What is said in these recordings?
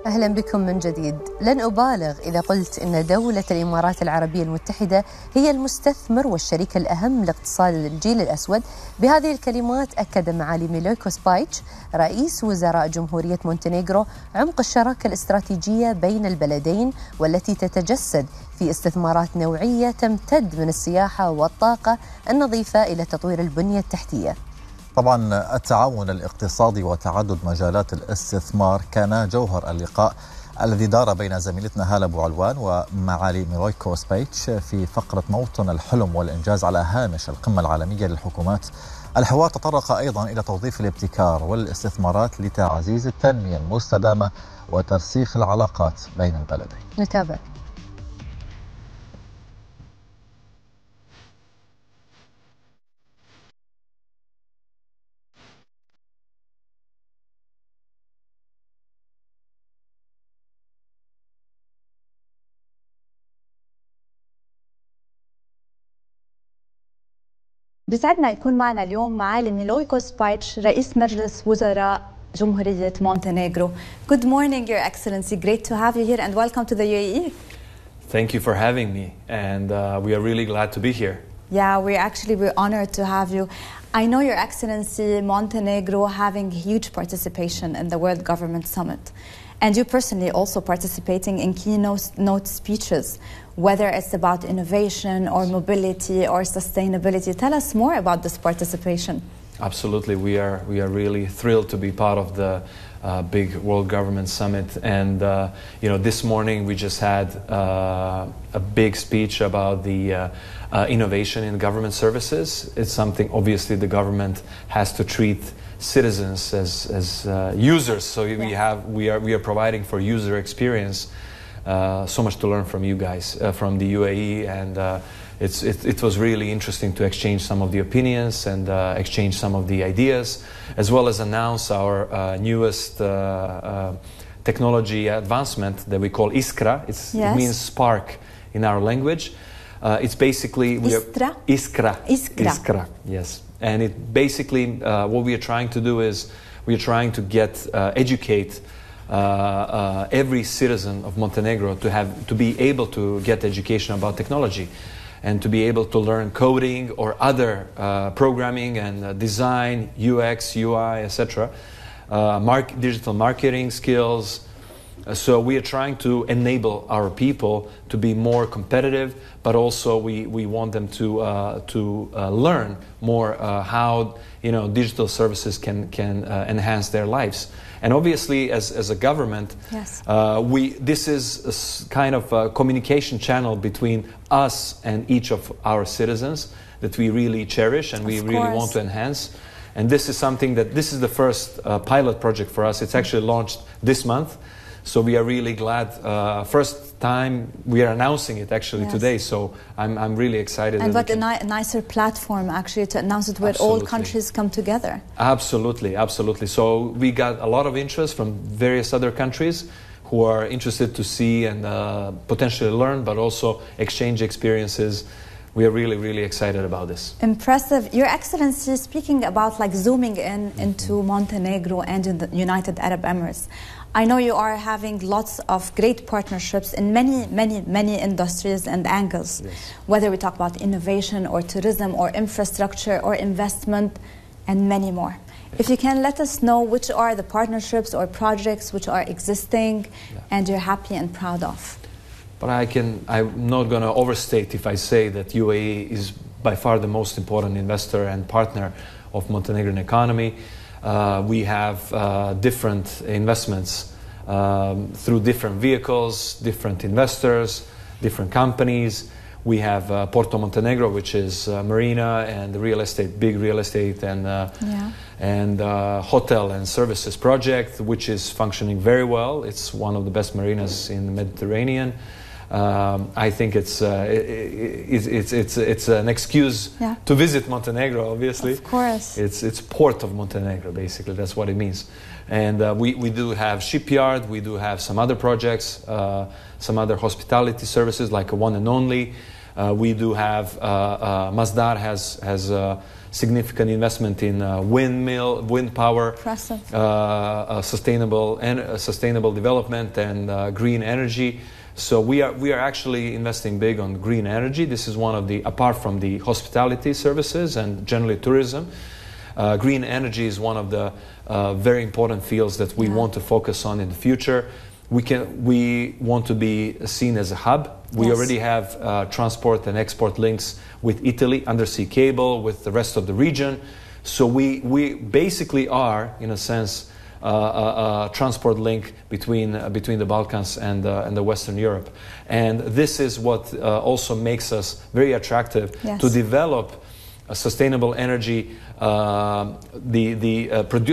أهلا بكم من جديد. لن أبالغ إذا قلت إن دولة الإمارات العربية المتحدة هي المستثمر والشريك الأهم لاقتصاد الجيل الأسود. بهذه الكلمات أكد معالي ميلويكو سبايتش رئيس وزراء جمهورية مونتينيغرو عمق الشراكة الاستراتيجية بين البلدين، والتي تتجسد في استثمارات نوعية تمتد من السياحة والطاقة النظيفة إلى تطوير البنية التحتية. طبعا التعاون الاقتصادي وتعدد مجالات الاستثمار كان جوهر اللقاء الذي دار بين زميلتنا هالة أبو علوان ومعالي ميلويكو سبايتش في فقرة موطن الحلم والإنجاز على هامش القمة العالمية للحكومات. الحوار تطرق أيضا إلى توظيف الابتكار والاستثمارات لتعزيز التنمية المستدامة وترسيخ العلاقات بين البلدين. نتابع. بيسعدنا يكون معنا اليوم معالي ميلويكو سبايتش رئيس مجلس وزراء جمهورية مونتينيغرو. Good morning, Your Excellency. Great to have you here and welcome to the UAE. Thank you for having me, and we are really glad to be here. Yeah, we're honored to have you. I know, Your Excellency, Montenegro having huge participation in the World Government Summit, and you personally also participating in keynote speeches, whether it's about innovation or mobility or sustainability. Tell us more about this participation. Absolutely, we are really thrilled to be part of the big World Government Summit, and this morning we just had a big speech about the innovation in government services. It's something obviously the government has to treat citizens as users. So we are providing for user experience. So much to learn from you guys from the UAE, and it was really interesting to exchange some of the opinions and exchange some of the ideas, as well as announce our newest technology advancement that we call Iskra. It means spark in our language. It's basically Iskra. Yes, and it basically what we are trying to do is we are trying to educate every citizen of Montenegro to be able to get education about technology and to be able to learn coding or other programming and design, UX, UI, etc., digital marketing skills. So we are trying to enable our people to be more competitive, but also we want them to learn more how digital services can enhance their lives. And obviously, as a government, this is a kind of a communication channel between us and each of our citizens that we really cherish and we really want to enhance. And this is something this is the first pilot project for us. It's actually launched this month. So we are really glad. First time we are announcing it actually today. So I'm really excited. And what a nicer platform actually to announce it where all countries come together. Absolutely. So we got a lot of interest from various other countries who are interested to see and potentially learn, but also exchange experiences. We are really, really excited about this. Impressive. Your Excellency, speaking about zooming into Montenegro and in the United Arab Emirates, I know you are having lots of great partnerships in many industries and angles, whether we talk about innovation or tourism or infrastructure or investment and many more. If you can let us know which are the partnerships or projects which are existing and you're happy and proud of. But I'm not going to overstate if I say that UAE is by far the most important investor and partner of Montenegrin economy. We have different investments through different vehicles, different investors, different companies. We have Porto Montenegro, which is marina and real estate, big real estate and hotel and services project, which is functioning very well. It's one of the best marinas in the Mediterranean. I think it's an excuse to visit Montenegro. Obviously, of course, it's Port of Montenegro. Basically, that's what it means. And we do have shipyard. We do have some other projects, some other hospitality services like a One and Only. We do have Masdar has significant investment in wind power, sustainable development, and green energy. So we are actually investing big on green energy. This is one of the, apart from the hospitality services and generally tourism, green energy is one of the very important fields that we want to focus on in the future. We want to be seen as a hub. We already have transport and export links with Italy, undersea cable, with the rest of the region. So we basically are, in a sense, a transport link between the Balkans and the Western Europe. And this is what also makes us very attractive to develop a sustainable energy,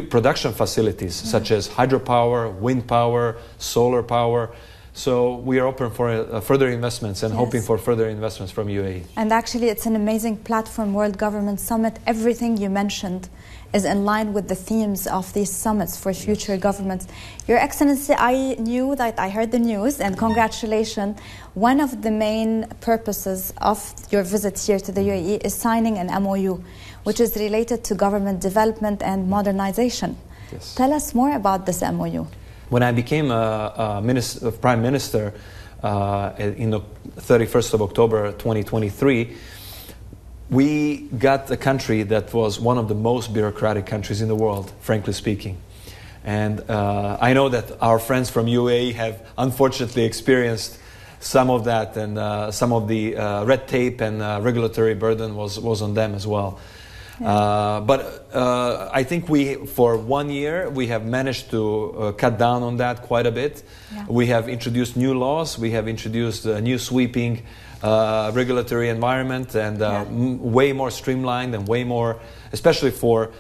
production facilities such as hydropower, wind power, solar power. So we are open for further investments and hoping for further investments from UAE. And actually it's an amazing platform, World Government Summit. Everything you mentioned is in line with the themes of these summits for future governments. Your Excellency, I knew that I heard the news, and congratulations. One of the main purposes of your visit here to the UAE is signing an MOU, which is related to government development and modernization. Yes. Tell us more about this MOU. When I became Prime Minister in the 31st of October 2023, we got a country that was one of the most bureaucratic countries in the world, frankly speaking. And I know that our friends from UAE have unfortunately experienced some of that, and some of the red tape and regulatory burden was on them as well. But I think for 1 year, we have managed to cut down on that quite a bit. We have introduced new laws. We have introduced a new sweeping regulatory environment, and way more streamlined and way more, especially for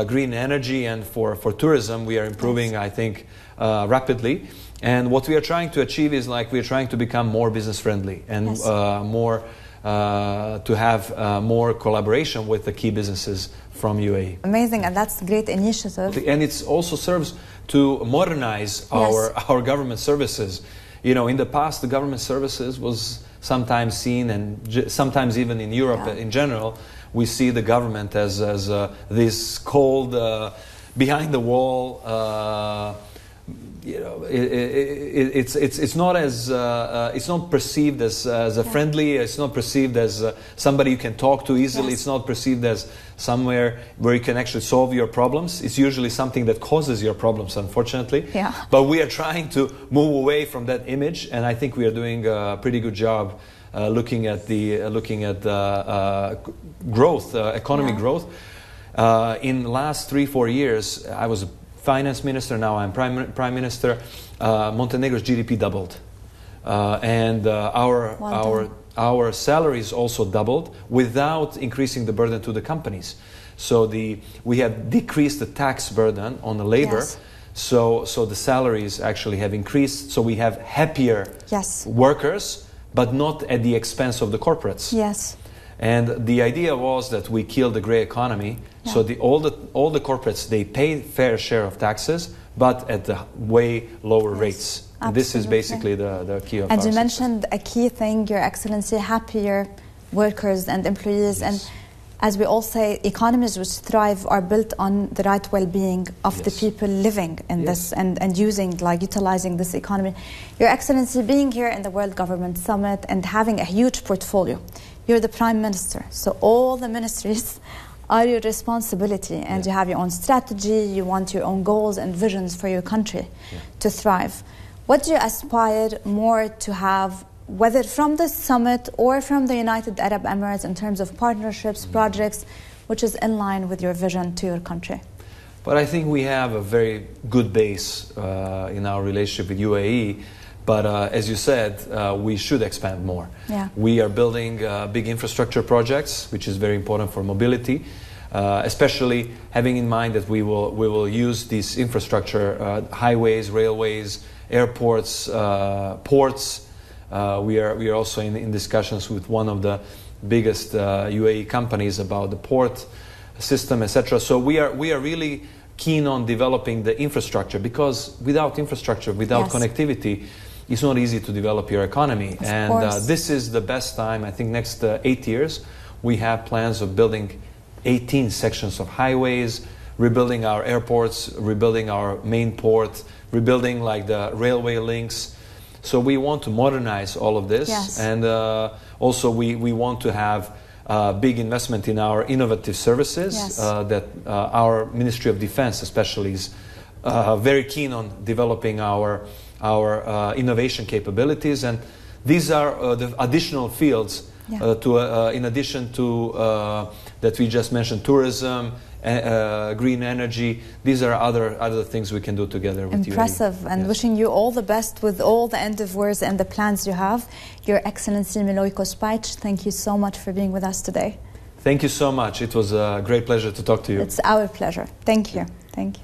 green energy and for tourism, we are improving, I think, rapidly. And what we are trying to achieve is we are trying to become more business friendly and more to have more collaboration with the key businesses from UAE. Amazing, and that's a great initiative. And it also serves to modernize our government services. You know, in the past, the government services was sometimes seen, and sometimes even in Europe in general, we see the government as this cold, behind the wall. You know, it's not as it's not perceived as a friendly. It's not perceived as somebody you can talk to easily. It's not perceived as somewhere where you can actually solve your problems. It's usually something that causes your problems, unfortunately. But we are trying to move away from that image, and I think we are doing a pretty good job looking at growth, economic growth. In the last 3-4 years, I was Finance Minister, now I'm Prime Minister. Montenegro's GDP doubled, and our salaries also doubled without increasing the burden to the companies. So we have decreased the tax burden on the labor. So the salaries actually have increased. So we have happier workers, but not at the expense of the corporates. And the idea was that we kill the grey economy. So all the corporates, they pay fair share of taxes, but at the way lower rates. And this is basically the key of our And you success. mentioned a key thing, Your Excellency, happier workers and employees. And as we all say, economies which thrive are built on the right well-being of the people living in this and utilizing this economy. Your Excellency, being here in the World Government Summit and having a huge portfolio, you're the Prime Minister, so all the ministries are your responsibility, and you have your own strategy, you want your own goals and visions for your country to thrive. What do you aspire more to have, whether from the summit or from the United Arab Emirates, in terms of partnerships, projects, which is in line with your vision to your country? But I think we have a very good base in our relationship with UAE. But as you said, we should expand more. We are building big infrastructure projects, which is very important for mobility, especially having in mind that we will use this infrastructure, highways, railways, airports, ports. We are also in discussions with one of the biggest UAE companies about the port system, etc. So we are really keen on developing the infrastructure, because without infrastructure, without connectivity, it's not easy to develop your economy. This is the best time. I think next 8 years, we have plans of building 18 sections of highways, rebuilding our airports, rebuilding our main port, rebuilding like the railway links. So we want to modernize all of this. Yes. And also we want to have big investment in our innovative services. Yes. That our Ministry of Defense especially is very keen on developing our innovation capabilities. And these are the additional fields in addition to that we just mentioned, tourism, green energy. These are other things we can do together with you. Impressive, and wishing you all the best with all the endeavors and the plans you have. Your Excellency Milojko Spic, thank you so much for being with us today. Thank you so much. It was a great pleasure to talk to you. It's our pleasure. Thank you. Thank you.